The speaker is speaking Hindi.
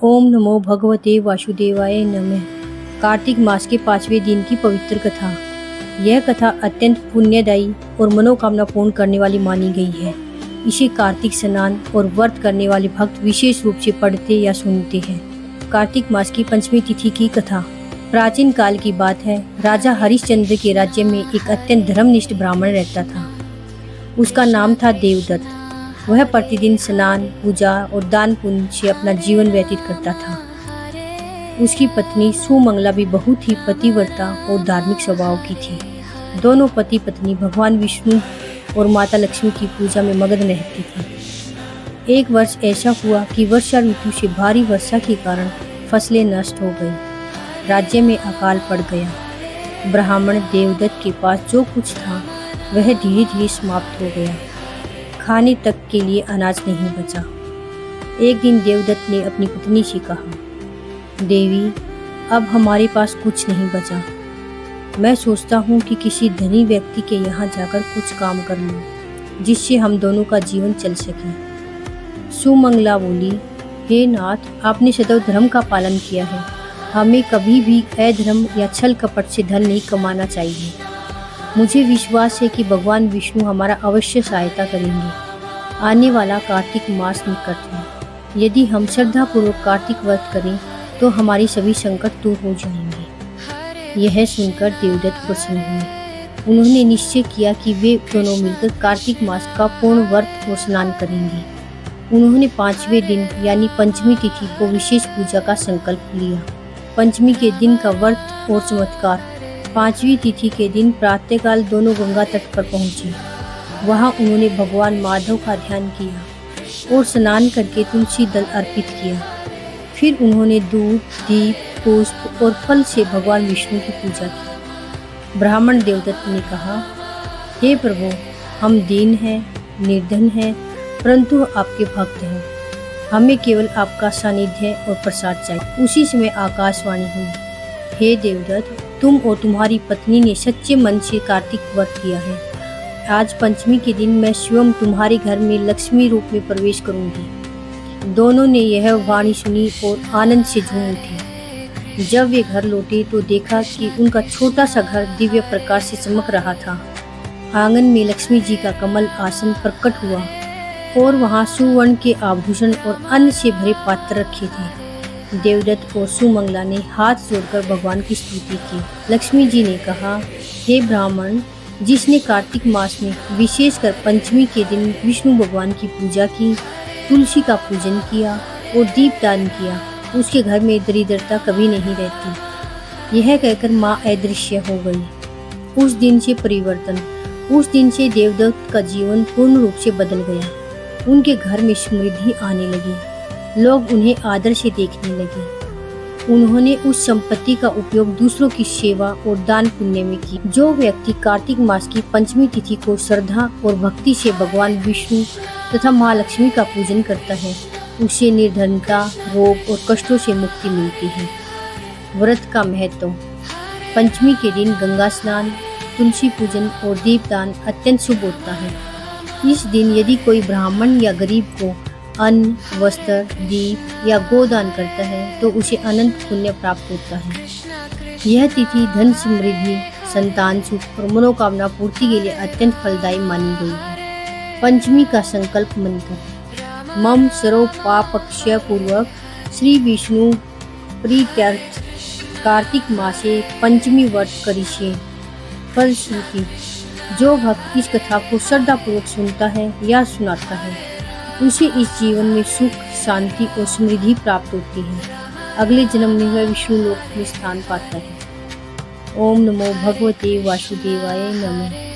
ओम नमो भगवते वासुदेवाय नमः। कार्तिक मास के 5वें दिन की पवित्र कथा। यह कथा अत्यंत पुण्यदायी और मनोकामना पूर्ण करने वाली मानी गई है। इसे कार्तिक स्नान और व्रत करने वाले भक्त विशेष रूप से पढ़ते या सुनते हैं। कार्तिक मास की पंचमी तिथि की कथा। प्राचीन काल की बात है। राजा हरिश्चंद्र के राज्य में एक अत्यंत धर्मनिष्ठ ब्राह्मण रहता था। उसका नाम था देवदत्त। वह प्रतिदिन स्नान, पूजा और दान पुण्य से अपना जीवन व्यतीत करता था। उसकी पत्नी सुमंगला भी बहुत ही पतिव्रता और धार्मिक स्वभाव की थी। दोनों पति पत्नी भगवान विष्णु और माता लक्ष्मी की पूजा में मग्न रहते थे। एक वर्ष ऐसा हुआ कि वर्षा ऋतु से भारी वर्षा के कारण फसलें नष्ट हो गई। राज्य में अकाल पड़ गया। ब्राह्मण देवदत्त के पास जो कुछ था वह धीरे धीरे समाप्त हो गया। खाने तक के लिए अनाज नहीं बचा। एक दिन देवदत्त ने अपनी पत्नी से कहा, देवी, अब हमारे पास कुछ नहीं बचा। मैं सोचता हूँ कि किसी धनी व्यक्ति के यहाँ जाकर कुछ काम कर लूँ, जिससे हम दोनों का जीवन चल सके। सुमंगला बोली, हे नाथ, आपने सदैव धर्म का पालन किया है। हमें कभी भी अधर्म या छल कपट से धन नहीं कमाना चाहिए। मुझे विश्वास है कि भगवान विष्णु हमारा अवश्य सहायता करेंगे। आने वाला कार्तिक मास निकट है। यदि हम श्रद्धापूर्वक कार्तिक व्रत करें तो हमारी सभी संकट दूर हो जाएंगे। यह सुनकर देवदत्त प्रसन्न हुए। उन्होंने निश्चय किया कि वे दोनों मिलकर कार्तिक मास का पूर्ण व्रत और स्नान करेंगे। उन्होंने 5वें दिन यानी पंचमी तिथि को विशेष पूजा का संकल्प लिया। पंचमी के दिन का व्रत और चमत्कार। 5वीं तिथि के दिन प्रातःकाल दोनों गंगा तट पर पहुंचे। वहां उन्होंने भगवान माधव का ध्यान किया और स्नान करके तुलसी दल अर्पित किया। फिर उन्होंने दूध, दीप, पुष्प और फल से भगवान विष्णु की पूजा की। ब्राह्मण देवदत्त ने कहा, हे प्रभु, हम दीन हैं, निर्धन हैं, परंतु आपके भक्त हैं। हमें केवल आपका सानिध्य और प्रसाद चाहिए। उसी समय आकाशवाणी हुई, हे देवदत्त, तुम और तुम्हारी पत्नी ने सच्चे मन से कार्तिक व्रत किया है। आज पंचमी के दिन मैं स्वयं तुम्हारे घर में लक्ष्मी रूप में प्रवेश करूंगी। दोनों ने यह वाणी सुनी और आनंद से झूम उठे। जब वे घर लौटे तो देखा कि उनका छोटा सा घर दिव्य प्रकाश से चमक रहा था। आंगन में लक्ष्मी जी का कमल आसन प्रकट हुआ और वहां सुवर्ण के आभूषण और अन्न से भरे पात्र रखे थे। देवदत्त और सुमंगला ने हाथ जोड़कर भगवान की स्तुति की। लक्ष्मी जी ने कहा, हे ब्राह्मण, जिसने कार्तिक मास में विशेषकर पंचमी के दिन विष्णु भगवान की पूजा की, तुलसी का पूजन किया और दीपदान किया, उसके घर में दरिद्रता कभी नहीं रहती। यह कहकर माँ अदृश्य हो गई। उस दिन से परिवर्तन। उस दिन से देवदत्त का जीवन पूर्ण रूप से बदल गया। उनके घर में समृद्धि आने लगी। लोग उन्हें आदर से देखने लगे। उन्होंने उस संपत्ति का उपयोग दूसरों की सेवा और दान पुण्य में की। जो व्यक्ति कार्तिक मास की पंचमी तिथि को श्रद्धा और भक्ति से भगवान विष्णु तथा माँ लक्ष्मी का पूजन करता है, उसे निर्धनता, रोग और कष्टों से मुक्ति मिलती है। व्रत का महत्व। पंचमी के दिन गंगा स्नान, तुलसी पूजन और दीपदान अत्यंत शुभ होता है। इस दिन यदि कोई ब्राह्मण या गरीब को अन्न, वस्त्र, दीप या गोदान करता है तो उसे अनंत पुण्य प्राप्त होता है। यह तिथि धन समृद्धि, संतान सुख और मनोकामना पूर्ति के लिए अत्यंत फलदायी मानी गई है। पंचमी का संकल्प मंत्र। मम सर्व पापक्षय पूर्वक श्री विष्णु प्रीत्यर्थ कार्तिक मासे पंचमी व्रत करिष्ये। फलश्रुति, जो भक्त इस कथा को श्रद्धापूर्वक सुनता है या सुनाता है, उसे इस जीवन में सुख, शांति और समृद्धि प्राप्त होती है। अगले जन्म में वह विष्णु लोक में स्थान पाता है। ओम नमो भगवते वासुदेवाय नमः।